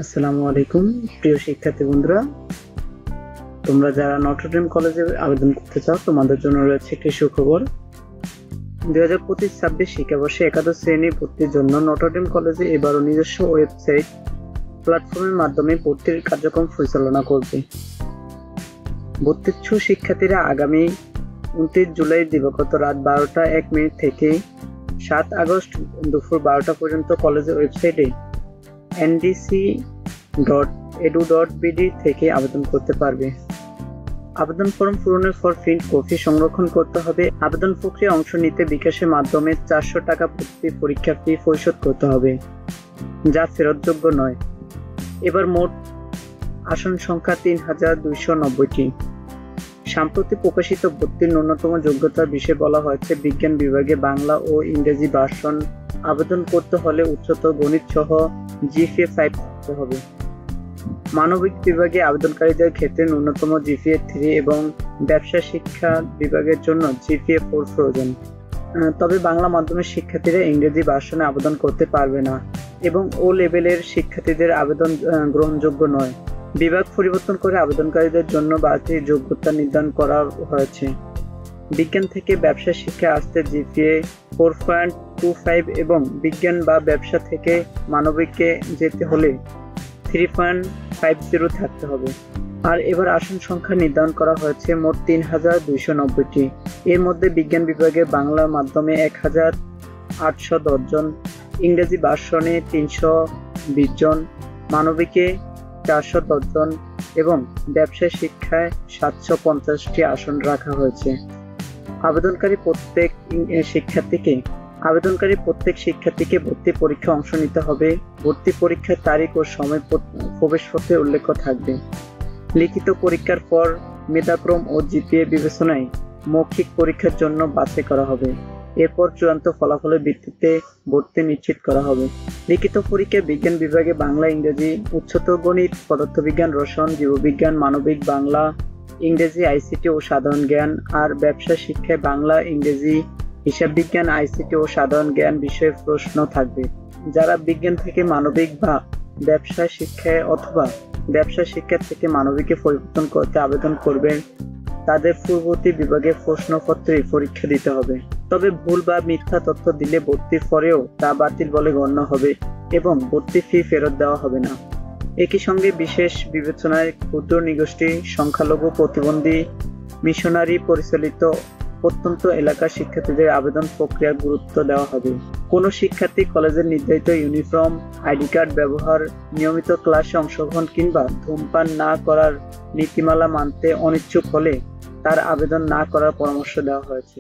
আসসালামু আলাইকুম প্রিয় শিক্ষার্থী বন্ধুরা, তোমরা যারা নটরডেম কলেজে আবেদন করতে চাও তোমাদের জন্য রয়েছে একটি সুখবর। 2025-26 শিক্ষাবর্ষে একাদশ শ্রেণী ভর্তির জন্য নটরডেম কলেজে এবারও নিজস্ব ওয়েবসাইট প্ল্যাটফর্মের মাধ্যমে ভর্তির কার্যক্রম পরিচালনা করবে। ভর্তিচ্ছু শিক্ষার্থীরা আগামী 29 জুলাই দিবাগত রাত 12:01 থেকে 7 আগস্ট দুপুর 12টা পর্যন্ত কলেজের ওয়েবসাইটে ndc.edu.bd থেকে আবেদন করতে পারবে। আবেদন ফর্ম পূরণের পর প্রিন্ট কপি সংরক্ষণ করতে হবে। আবেদন প্রক্রিয়ায় অংশ নিতে বিকাশের মাধ্যমে 400 টাকা প্রতি পরীক্ষা ফি পরিশোধ করতে হবে, যা ফেরতযোগ্য নয়। এবার মোট আসন সংখ্যা 3290টি। সম্প্রতি প্রকাশিত ভর্তির ন্যূনতম যোগ্যতার বিষয়ে বলা হয়েছে, বিজ্ঞান বিভাগে বাংলা ও ইংরেজি ভার্সন আবেদন করতে হলে উচ্চতর গণিত সহ জিপিএ 5 থাকতে হবে। মানবিক বিভাগে আবেদনকারীদের ক্ষেত্রে ন্যূনতম জিপিএ 3 এবং ব্যবসা শিক্ষা বিভাগের জন্য জিপিএ 4 প্রয়োজন। তবে বাংলা মাধ্যমের শিক্ষার্থীরা ইংরেজি ভার্সনে আবেদন করতে পারবে না এবং ও লেভেলের শিক্ষার্থীদের আবেদন গ্রহণযোগ্য নয়। বিভাগ পরিবর্তন করে আবেদনকারীদের জন্য বাড়তি যোগ্যতা নির্ধারণ করা হয়েছে। বিজ্ঞান থেকে ব্যবসা শিক্ষা আসতে জিপিএ 4.25 এবং বিজ্ঞান বা ব্যবসা থেকে মানবিকে যেতে হলে 3.50 থাকতে হবে। আর এবার আসন সংখ্যা নির্ধারণ করা হয়েছে মোট 3290টি। এর মধ্যে বিজ্ঞান বিভাগে বাংলা মাধ্যমে 1810 জন, ইংরেজি ভার্সনে 320 জন, মানবিকে 410 জন এবং ব্যবসা শিক্ষায় 750টি আসন রাখা হয়েছে। আবেদনকারী প্রত্যেক শিক্ষার্থীকে ভর্তি পরীক্ষায় অংশ নিতে হবে। ভর্তি পরীক্ষার তারিখ ও সময় প্রবেশপত্রে উল্লেখ থাকবে। লিখিত পরীক্ষার পর মেধাক্রম ও জিপিএ বিবেচনায় মৌখিক পরীক্ষার জন্য বাছাই করা হবে। এরপর চূড়ান্ত ফলাফলের ভিত্তিতে ভর্তি নিশ্চিত করা হবে। লিখিত পরীক্ষায় বিজ্ঞান বিভাগে বাংলা, ইংরেজি, উচ্চতর গণিত, পদার্থবিজ্ঞান, রসায়ন, জীববিজ্ঞান, মানবিক, বাংলা, ইংরেজি, আইসিটি ও সাধারণ জ্ঞান। আর ব্যবসা শিক্ষায় বাংলা, ইংরেজি, হিসাব বিজ্ঞান, আইসিটি ও সাধারণ জ্ঞান বিষয়ে প্রশ্ন থাকবে। যারা বিজ্ঞান থেকে মানবিক বা ব্যবসা শিক্ষায় অথবা ব্যবসা শিক্ষা থেকে মানবিকে পরিবর্তন করতে আবেদন করবেন, তাদের পূর্ববর্তী বিভাগে প্রশ্নপত্রে পরীক্ষা দিতে হবে। তবে ভুল বা মিথ্যা তথ্য দিলে ভর্তির পরেও তা বাতিল বলে গণ্য হবে এবং ভর্তি ফি ফেরত দেওয়া হবে না। একই সঙ্গে বিশেষ বিবেচনায় ক্ষুদ্র নৃগোষ্ঠী, সংখ্যালঘু, প্রতিবন্ধী, মিশনারি পরিচালিত প্রত্যন্ত এলাকার শিক্ষার্থীদের আবেদন প্রক্রিয়ার গুরুত্ব দেওয়া হবে। কোনো শিক্ষার্থী কলেজের নির্ধারিত ইউনিফর্ম, আইডি কার্ড ব্যবহার, নিয়মিত ক্লাসে অংশগ্রহণ কিংবা ধূমপান না করার নীতিমালা মানতে অনিচ্ছুক হলে তার আবেদন না করার পরামর্শ দেওয়া হয়েছে।